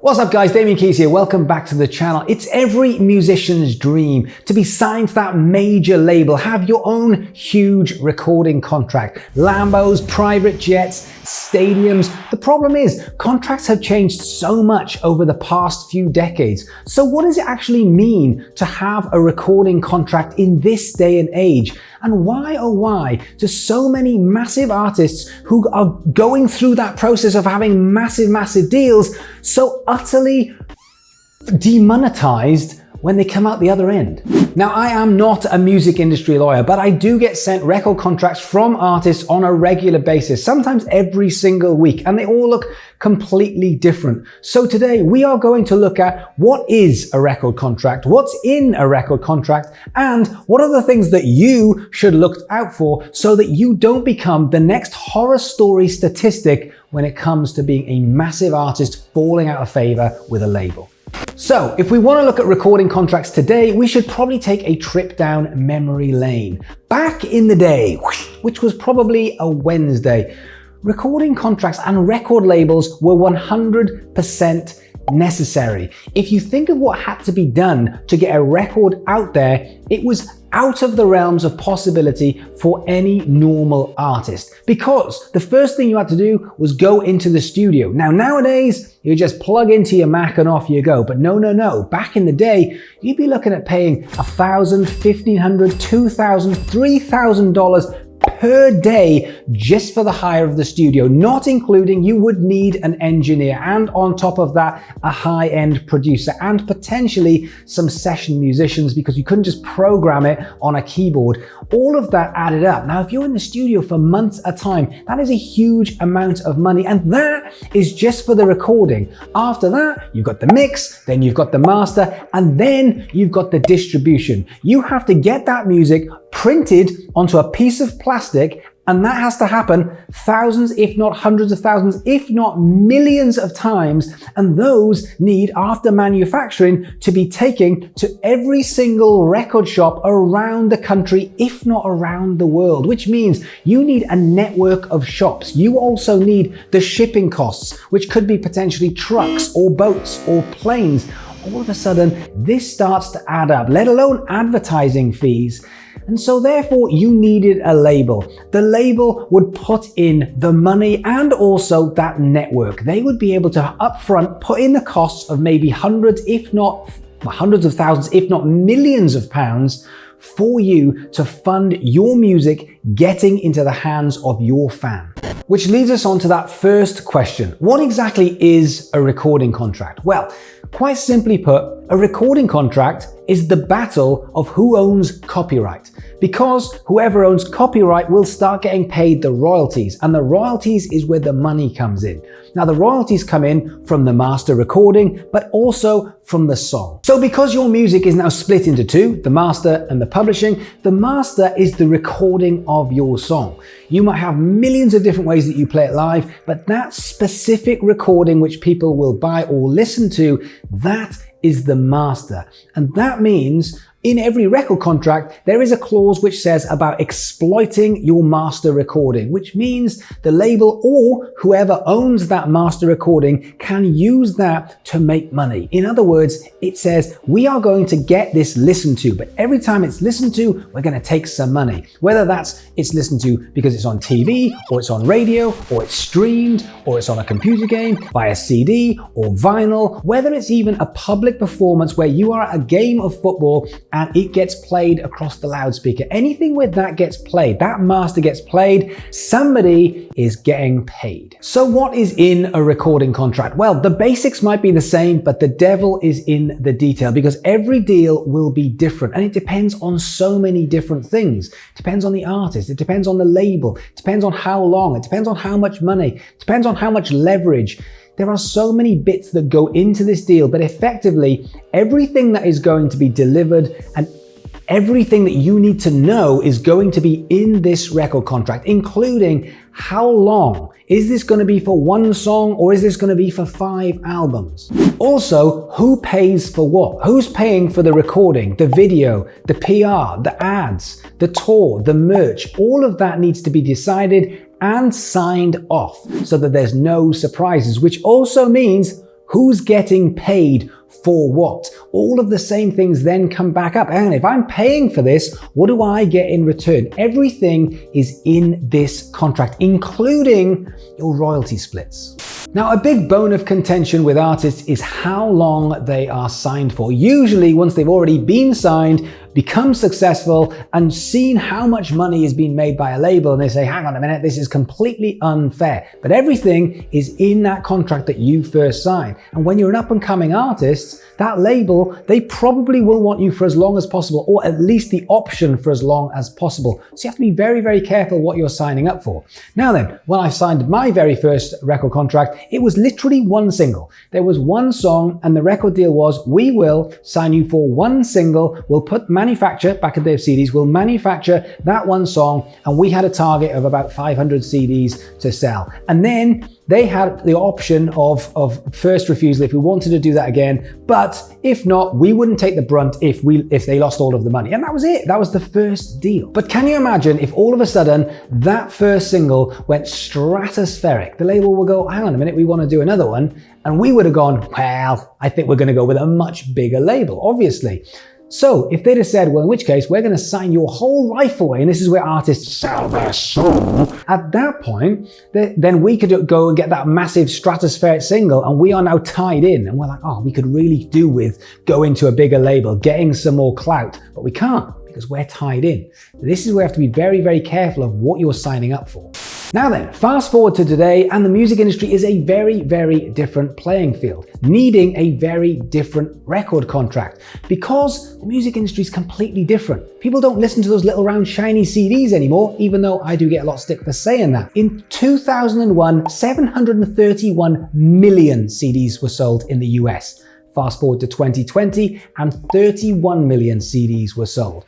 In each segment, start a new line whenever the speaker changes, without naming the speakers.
What's up guys, Damian Keyes here, welcome back to the channel. It's every musician's dream to be signed to that major label, have your own huge recording contract. Lambos, private jets, stadiums. The problem is, contracts have changed so much over the past few decades. So what does it actually mean to have a recording contract in this day and age? And why, oh why, do so many massive artists who are going through that process of having massive deals so utterly demonetized when they come out the other end? Now, I am not a music industry lawyer, but I do get sent record contracts from artists on a regular basis, sometimes every single week, and they all look completely different. So today we are going to look at what is a record contract, what's in a record contract, and what are the things that you should look out for so that you don't become the next horror story statistic when it comes to being a massive artist falling out of favor with a label. So, if we want to look at recording contracts today, we should probably take a trip down memory lane. Back in the day, which was probably a Wednesday, recording contracts and record labels were 100% necessary. If you think of what had to be done to get a record out there, it was out of the realms of possibility for any normal artist, because the first thing you had to do was go into the studio. Now, nowadays, you just plug into your Mac and off you go. But no. Back in the day, you'd be looking at paying $1,000, $1,500, $2,000, $3,000 per day just for the hire of the studio, not including you would need an engineer, and on top of that, a high-end producer and potentially some session musicians, because you couldn't just program it on a keyboard. All of that added up. Now, if you're in the studio for months at a time, that is a huge amount of money, and that is just for the recording. After that, you've got the mix, then you've got the master, and then you've got the distribution. You have to get that music printed onto a piece of plastic, and that has to happen thousands, if not hundreds of thousands, if not millions of times. And those need, after manufacturing, to be taken to every single record shop around the country, if not around the world, which means you need a network of shops. You also need the shipping costs, which could be potentially trucks or boats or planes. All of a sudden, this starts to add up, let alone advertising fees. And so therefore you needed a label. The label would put in the money and also that network. They would be able to upfront put in the costs of maybe hundreds, if not hundreds of thousands, if not millions of pounds for you to fund your music getting into the hands of your fan. Which leads us on to that first question. What exactly is a recording contract? Well, quite simply put, a recording contract is the battle of who owns copyright, because whoever owns copyright will start getting paid the royalties, and the royalties is where the money comes in. Now, the royalties come in from the master recording, but also from the song. So because your music is now split into two, the master and the publishing, the master is the recording of your song. You might have millions of different ways that you play it live, but that specific recording which people will buy or listen to, that is the master. And that means in every record contract, there is a clause which says about exploiting your master recording, which means the label or whoever owns that master recording can use that to make money. In other words, it says, we are going to get this listened to, but every time it's listened to, we're going to take some money. Whether that's it's listened to because it's on TV, or it's on radio, or it's streamed, or it's on a computer game, via CD or vinyl, whether it's even a public performance where you are at a game of football and it gets played across the loudspeaker. Anything where that gets played, that master gets played, somebody is getting paid. So what is in a recording contract? Well, the basics might be the same, but the devil is in the detail, because every deal will be different, and it depends on so many different things. It depends on the artist, it depends on the label, it depends on how long, it depends on how much money, it depends on how much leverage. There are so many bits that go into this deal, but effectively, everything that is going to be delivered and everything that you need to know is going to be in this record contract, including how long. Is this going to be for one song, or is this going to be for 5 albums? Also, who pays for what? Who's paying for the recording, the video, the PR, the ads, the tour, the merch? All of that needs to be decided and signed off so that there's no surprises, which also means Who's getting paid for what? All of the same things then come back up. And if I'm paying for this, what do I get in return? Everything is in this contract, including your royalty splits. Now, a big bone of contention with artists is how long they are signed for. Usually, once they've already been signed, become successful, and seen how much money is being made by a label, and they say, hang on a minute, this is completely unfair. But everything is in that contract that you first signed. And when you're an up-and-coming artist, that label, they probably will want you for as long as possible, or at least the option for as long as possible. So you have to be very, very careful what you're signing up for. Now then, when I signed my very first record contract, it was literally one single. There was one song, and the record deal was, we will sign you for one single, we'll manufacture, back in the day of CDs, we'll manufacture that one song, and we had a target of about 500 CDs to sell. And then they had the option of first refusal if we wanted to do that again, but if not, we wouldn't take the brunt if they lost all of the money. And that was it. That was the first deal. But can you imagine if all of a sudden that first single went stratospheric? The label will go, hang on a minute, we want to do another one. And we would have gone, well, I think we're going to go with a much bigger label, obviously. So if they'd have said, well, in which case, we're going to sign your whole life away, and this is where artists sell their soul, at that point, then we could go and get that massive stratospheric single, and we are now tied in. And we're like, oh, we could really do with going to a bigger label, getting some more clout, but we can't because we're tied in. This is where you have to be very, very careful of what you're signing up for. Now then, fast forward to today, and the music industry is a very, very different playing field, needing a very different record contract because the music industry is completely different. People don't listen to those little round shiny CDs anymore, even though I do get a lot of stick for saying that. In 2001, 731 million CDs were sold in the US. Fast forward to 2020, and 31 million CDs were sold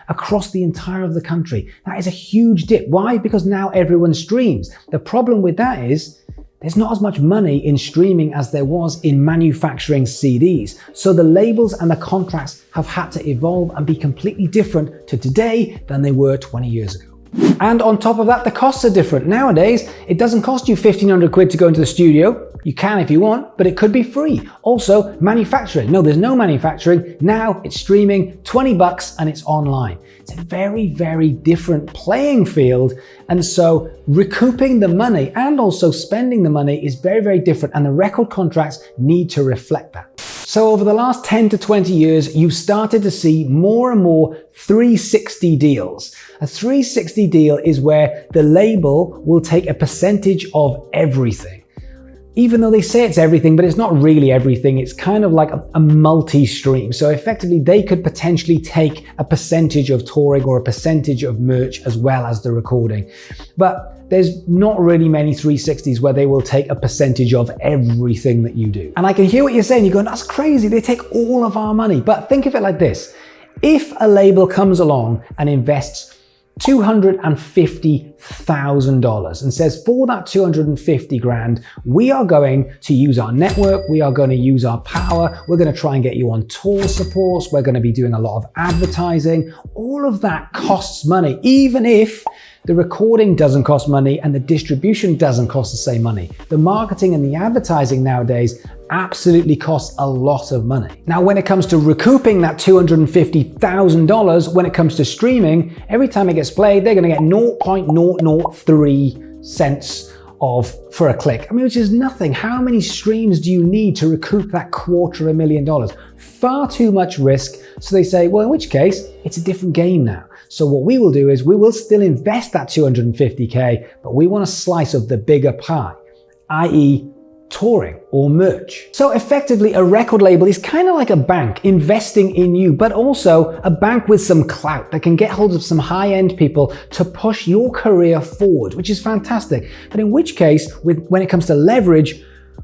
across the entire of the country. That is a huge dip. Why? Because now everyone streams. The problem with that is there's not as much money in streaming as there was in manufacturing CDs. So the labels and the contracts have had to evolve and be completely different to today than they were 20 years ago. And on top of that, the costs are different. Nowadays, it doesn't cost you 1,500 quid to go into the studio. You can if you want, but it could be free. Also, manufacturing. No, there's no manufacturing. Now it's streaming, 20 bucks, and it's online. It's a very, very different playing field. And so recouping the money and also spending the money is very, very different. And the record contracts need to reflect that. So over the last 10 to 20 years, you've started to see more and more 360 deals. A 360 deal is where the label will take a percentage of everything. Even though they say it's everything, but it's not really everything. It's kind of like a multi-stream. So effectively, they could potentially take a percentage of touring or a percentage of merch as well as the recording. But there's not really many 360s where they will take a percentage of everything that you do. And I can hear what you're saying. You're going, that's crazy. They take all of our money. But think of it like this. If a label comes along and invests $250,000 and says, for that 250 grand, we are going to use our network, we are going to use our power, we're going to try and get you on tour supports, we're going to be doing a lot of advertising. All of that costs money, even if the recording doesn't cost money and the distribution doesn't cost the same money. The marketing and the advertising nowadays absolutely costs a lot of money. Now, when it comes to recouping that $250,000, when it comes to streaming, every time it gets played, they're going to get 0.003 cents for a click. I mean, which is nothing. How many streams do you need to recoup that $250,000? Far too much risk. So they say, well, in which case, it's a different game now. So what we will do is we will still invest that 250K, but we want a slice of the bigger pie, i.e. touring or merch. So effectively, a record label is kind of like a bank investing in you, but also a bank with some clout that can get hold of some high-end people to push your career forward, which is fantastic. But in which case, when it comes to leverage,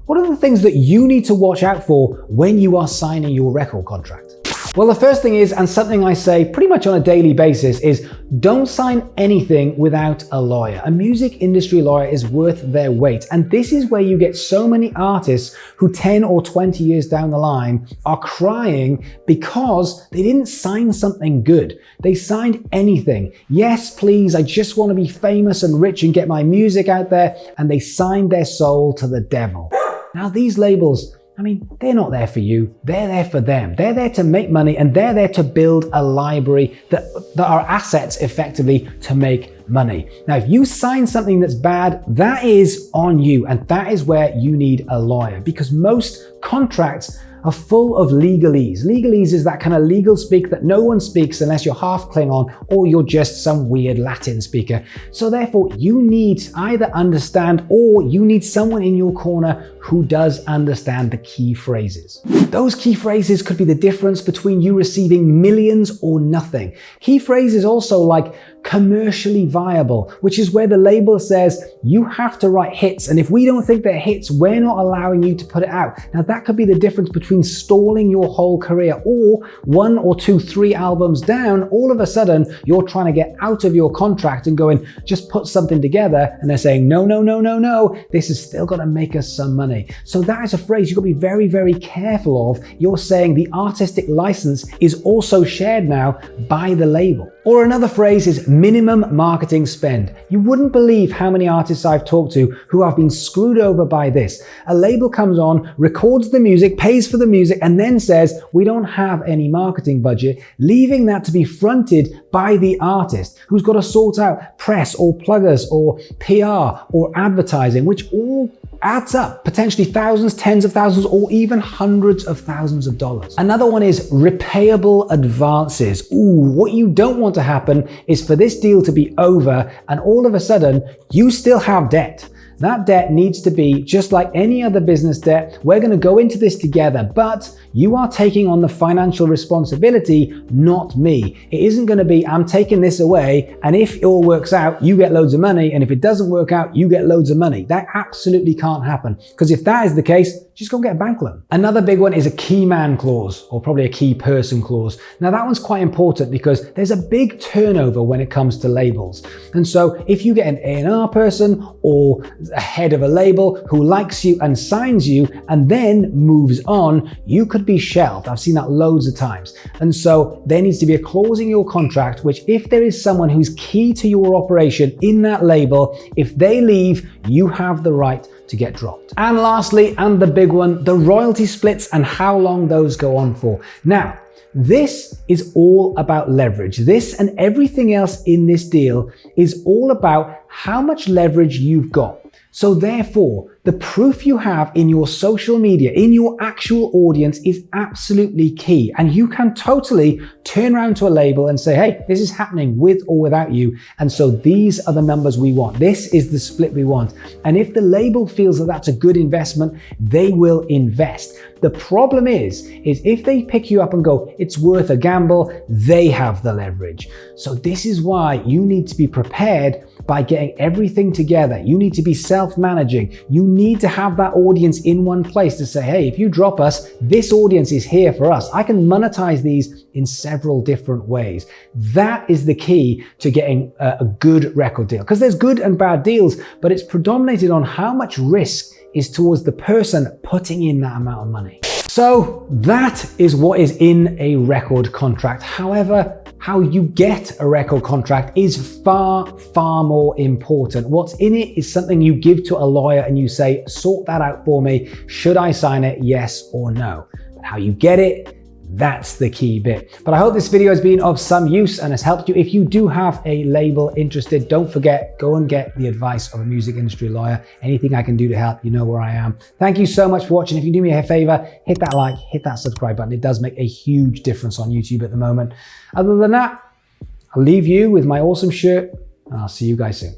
what are the things that you need to watch out for when you are signing your record contract? Well, the first thing is, and something I say pretty much on a daily basis, is don't sign anything without a lawyer. A music industry lawyer is worth their weight. And this is where you get so many artists who 10 or 20 years down the line are crying because they didn't sign something good. They signed anything. Yes, please, I just want to be famous and rich and get my music out there. And they signed their soul to the devil. Now, these labels, I mean, they're not there for you, they're there for them. They're there to make money, and they're there to build a library that are assets effectively to make money. Now, if you sign something that's bad, that is on you, and that is where you need a lawyer, because most contracts are full of legalese. Legalese is that kind of legal speak that no one speaks unless you're half Klingon or you're just some weird Latin speaker. So therefore, you need to either understand, or you need someone in your corner who does understand the key phrases. Those key phrases could be the difference between you receiving millions or nothing. Key phrases also like commercially viable, which is where the label says you have to write hits, and if we don't think they're hits, we're not allowing you to put it out. Now that could be the difference between stalling your whole career, or 1 or 2, 3 albums down, all of a sudden you're trying to get out of your contract and going, just put something together, and they're saying, no, no, no, no, no, this is still gonna make us some money. So that is a phrase you've got to be very, very careful of. You're saying the artistic license is also shared now by the label. Or another phrase is minimum marketing spend. You wouldn't believe how many artists I've talked to who have been screwed over by this. A label comes on, records the music, pays for the music, and then says, we don't have any marketing budget, leaving that to be fronted by the artist, who's got to sort out press or pluggers or PR or advertising, which all adds up, potentially thousands, tens of thousands, or even hundreds of thousands of dollars. Another one is repayable advances. Ooh, what you don't want to happen is for this deal to be over and all of a sudden you still have debt. That debt needs to be just like any other business debt. We're going to go into this together, but you are taking on the financial responsibility, not me. It isn't going to be, I'm taking this away, and if it all works out, you get loads of money, and if it doesn't work out, you get loads of money. That absolutely can't happen, because if that is the case, just go get a bank loan. Another big one is a key man clause, or probably a key person clause. Now that one's quite important because there's a big turnover when it comes to labels. And so if you get an A&R person or a head of a label who likes you and signs you and then moves on, you could be shelved. I've seen that loads of times. And so there needs to be a clause in your contract which, if there is someone who's key to your operation in that label, if they leave, you have the right to get dropped. And lastly, and the big one, the royalty splits and how long those go on for. Now, this is all about leverage. This and everything else in this deal is all about how much leverage you've got. So therefore, the proof you have in your social media, in your actual audience, is absolutely key. And you can totally turn around to a label and say, hey, this is happening with or without you. And so these are the numbers we want. This is the split we want. And if the label feels that that's a good investment, they will invest. The problem is if they pick you up and go, it's worth a gamble, they have the leverage. So this is why you need to be prepared by getting everything together. You need to be self-managing. You need to have that audience in one place to say, hey, if you drop us, this audience is here for us. I can monetize these in several different ways. That is the key to getting a good record deal. Because there's good and bad deals, but it's predominated on how much risk is towards the person putting in that amount of money. So that is what is in a record contract. However, how you get a record contract is far, far more important. What's in it is something you give to a lawyer and you say, sort that out for me. Should I sign it? Yes or no. But how you get it, that's the key bit. But I hope this video has been of some use and has helped you. If you do have a label interested, don't forget, go and get the advice of a music industry lawyer. Anything I can do to help, you know where I am. Thank you so much for watching. If you do me a favor, hit that like, hit that subscribe button. It does make a huge difference on YouTube at the moment. Other than that, I'll leave you with my awesome shirt and I'll see you guys soon.